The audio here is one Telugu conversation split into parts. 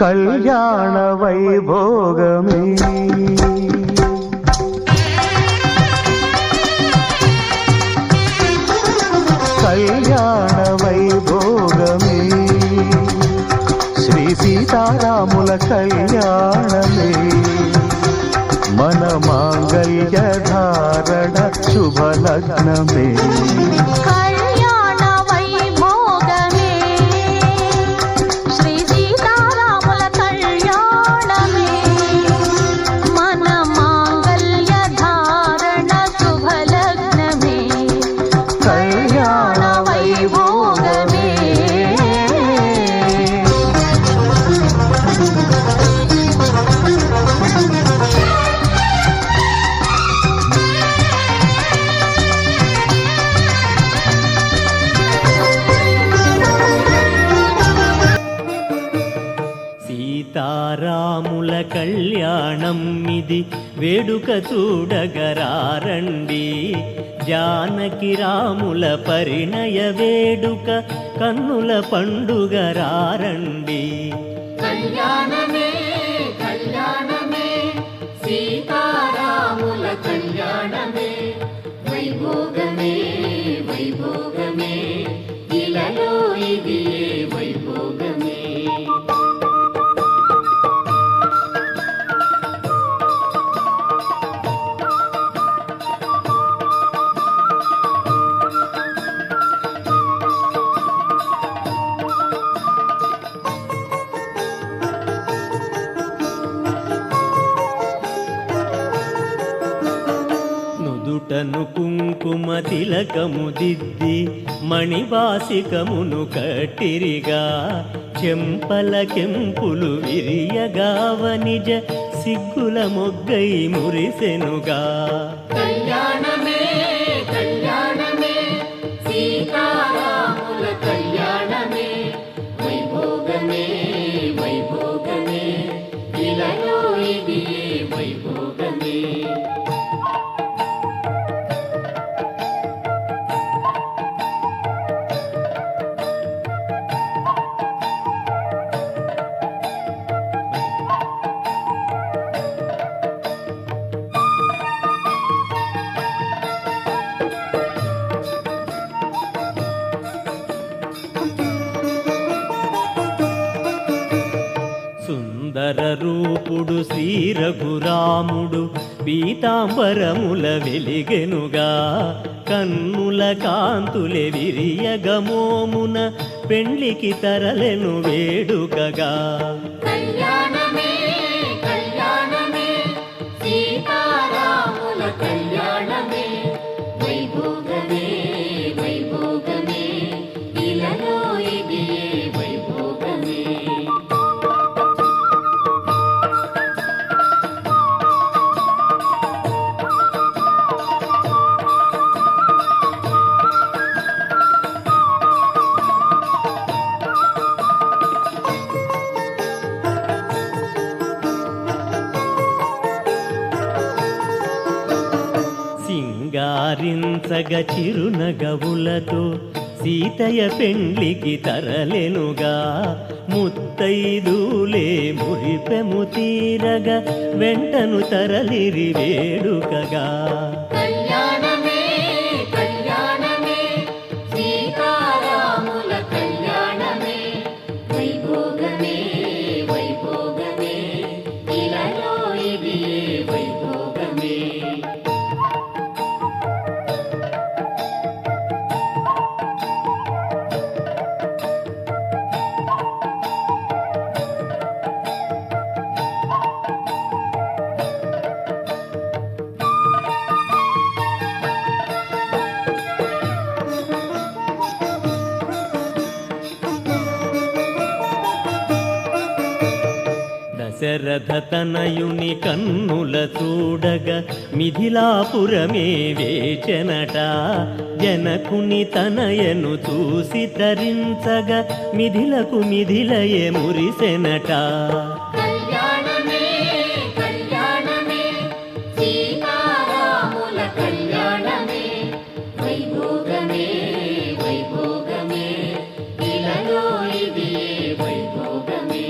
కళ్యాణ వైభోగమే కళ్యాణ వైభోగమే శ్రీ సీతారాముల కళ్యాణమే మన మాంగళ్య ధారణ శుభలగ్నమే సీతారాముల కళ్యాణం ఇది వేడుక చూడగరారండి జానకి రాముల పరిణయ వేడుక కన్నుల పండుగ రారండి కళ్యాణమే కళ్యాణమే సీతారాముల కళ్యాణమే వైభోగమే వైభోగమే ఇలలో ఇది వైభోగమే నుదుటను కుంకుమ తిలకము దిద్ది మణివాసికమును కట్టిరిగా చెంపల కెంపులు విరియగావ నిజ సిగ్గుల మొగ్గై మురిసెనుగా కళ్యాణమే కళ్యాణమే సీతారాముల కళ్యాణమే వైభోగమే వైభోగమే ఇలలో ఇది వైభోగమే సుందర రూపుడు శ్రీ రఘురాముడు పీతాంబరముల వెలిగెనుగా కన్నుల కాంతులే విరియగమోమున పెండ్లికి తరలెను వేడుకగా కళ్యాణమే కళ్యాణమే సీతారాముల కళ్యాణమే వైభోగమే వైభోగమే ఇలలో ఇది వైభోగమే సింగారించగ చిరునగవులతో సీతయ్య పెండ్లికి తరలెనుగా ముత్తైదులే మురిపెము తీరగా వెంటను తరలిరి వేడుకగా కళ్యాణమే కళ్యాణమే సీతారాముల కళ్యాణమే వైభోగమే వైభోగమే ఇలలో ఇది వైభోగమే దశరథ తనయుని కన్నుల చూడగ మిథిలాపురమే వేచెనట జనకుని తనయను చూసి తరించగా మిథిలకు మిథిలయే మురిసెనట కళ్యాణమే కళ్యాణమే సీతారాముల కళ్యాణమే వైభోగమే వైభోగమే ఇలలో ఇది వైభోగమే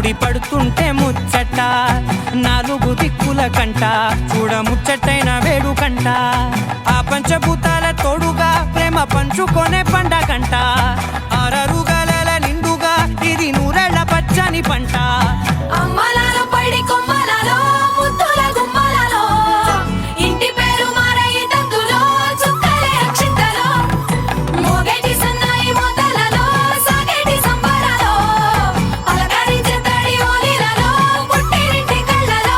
ముడి పడుతుంటే ముచ్చట నాలుగు దిక్కుల కంట చూడ ముచ్చటైన వేడుకంట ఆ పంచభూతాల తోడుగా ప్రేమ పంచుకొనే పండగంట ఆరరుగల నిండుగా ఇది నూరెళ్ళ పచ్చని పంట అమ్మలాలో పడి కొమ్మలలో ముద్దుల గుమ్మలలో ఇంటి పేరు మారయి తంతులో చుక్కలే అక్షింతలో మోగేటి సన్నాయి మోతలలో సాగేటి సంబరాలో పలకరించే తడి ఓలిలలో పుట్టినింటి కళ్ళలో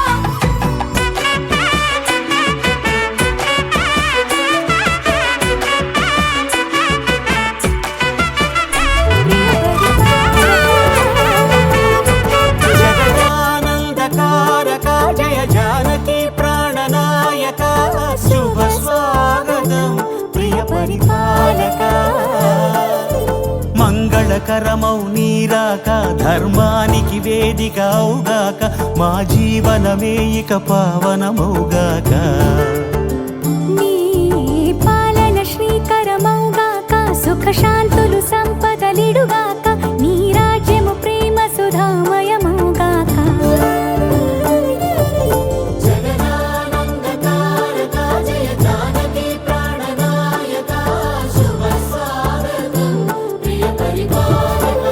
జగదానందకారక జయ జానకి ప్రాణనాయక శుభ స్వాగతం ప్రియ పరిపాలక మంగళకరమౌ నీరాక ధర్మానికి వేదిక అవుగాక మా జీవనమే ఇక పావనమౌగాక నీ పాలన శ్రీకరమౌగాక సుఖ శాంతులు సంపదలిడుగాక నీ రాజ్యము ప్రేమ సుధామయమౌగాక జగదానందకారక జయ జానకి ప్రాణనాయక శుభ స్వాగతం ప్రియ పరిపాలక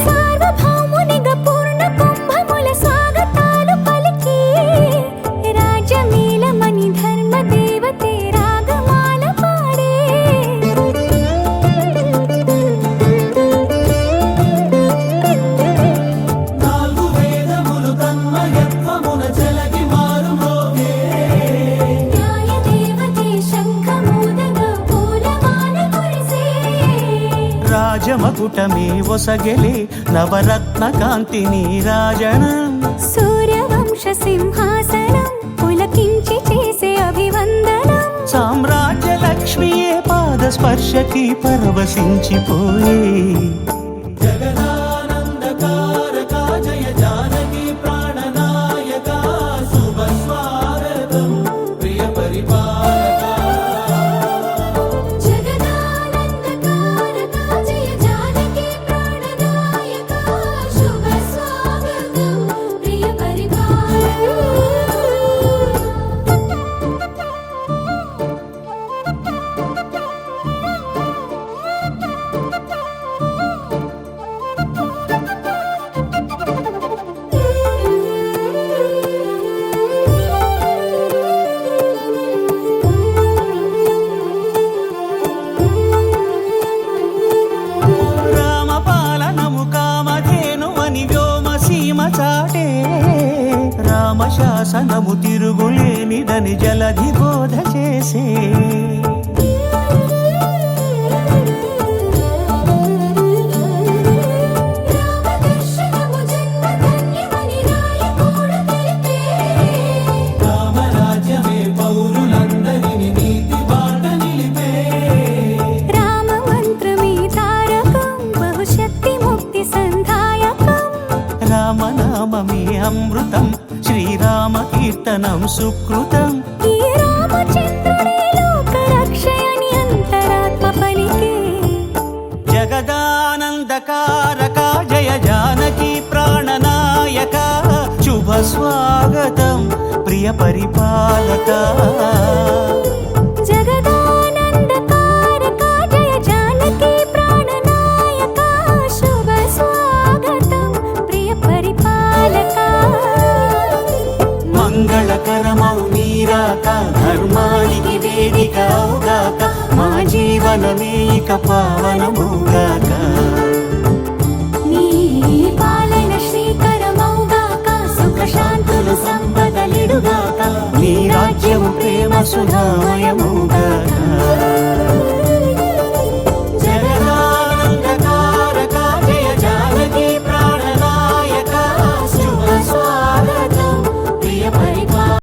సార్వభౌమునిగా పూర్ణ కుంభముల స్వాగతాలు పలికి రాజమేళమణి ధర్మ దేవతే రాగమాల పాడే నాలుగు వేదములు తన్మయత్వమున జలగి మారుమోగే న్యాయ దేవతే శంఖమూదగా పూలమాల కురిసే రాజమకుటమే ఒసగెలే నవరత్న కాంతి నీరాజనం సూర్యవంశ సింహాసనం పులకించి చేసే అభివందనం సామ్రాజ్య లక్ష్మియే పాద స్పర్శకి పరవశించిపోయే జగదానందకారక జయ జానకి ప్రాణనాయక శుభ స్వాగతం ప్రియ పరిపాలక జగదానందకారక జయ జానకి ప్రాణనాయక శుభ స్వాగతం ప్రియ పరిపాలక రామపాలనము కామధేను అని వ్యోమ సీమ చాటే రామశాసనము తిరుగులేనిదని జలధి బోధ చేసే రామదర్శనము జన్మధన్యమని రాయకూడ తెలిపే రామరాజ్యమే పౌరులందరిని నీతి బాట నిలిపే రామ మంత్రమే తారకం బహుశక్తి ముక్తి సంధాయకం రామనామమే అమృతం శ్రీరామ కీర్తనం సుకృతం ఈ రామచంద్రుడే లోక రక్షయని అంతరాత్మ పలికే జగదానందకారక జయ జానకి ప్రాణనాయక శుభ స్వాగతం ప్రియ పరిపాలక జగదానందకారక జయ జానకి ప్రాణనాయక శుభ స్వాగతం ప్రియ పరిపాలక మంగళకరమౌ నీరాక ధర్మానికి వేదిక అవుగాక మా జీవనమే ఇక పావనమౌగాక నీ పాలన శ్రీకరమౌగాక సుఖ శాంతులు సంపదలిడుగాక నీ రాజ్యము ప్రేమ సుధామయమౌగాక